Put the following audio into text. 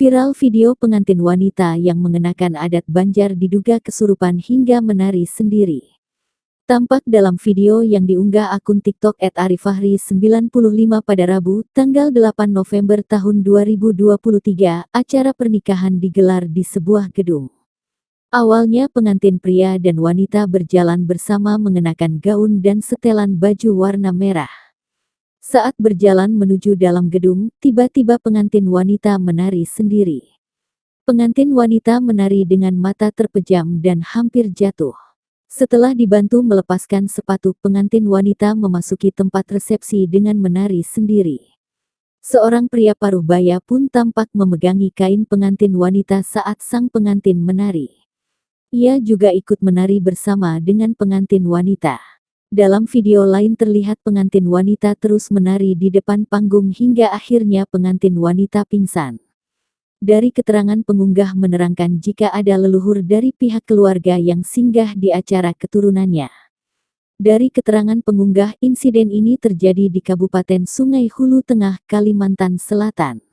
Viral video pengantin wanita yang mengenakan adat Banjar diduga kesurupan hingga menari sendiri. Tampak dalam video yang diunggah akun TikTok @arifahri95 pada Rabu, tanggal 8 November tahun 2023, acara pernikahan digelar di sebuah gedung. Awalnya pengantin pria dan wanita berjalan bersama mengenakan gaun dan setelan baju warna merah. Saat berjalan menuju dalam gedung, tiba-tiba pengantin wanita menari sendiri. Pengantin wanita menari dengan mata terpejam dan hampir jatuh. Setelah dibantu melepaskan sepatu, pengantin wanita memasuki tempat resepsi dengan menari sendiri. Seorang pria paruh baya pun tampak memegangi kain pengantin wanita saat sang pengantin menari. Ia juga ikut menari bersama dengan pengantin wanita. Dalam video lain terlihat pengantin wanita terus menari di depan panggung hingga akhirnya pengantin wanita pingsan. Dari keterangan pengunggah menerangkan jika ada leluhur dari pihak keluarga yang singgah di acara keturunannya. Dari keterangan pengunggah, insiden ini terjadi di Kabupaten Sungai Hulu Tengah, Kalimantan Selatan.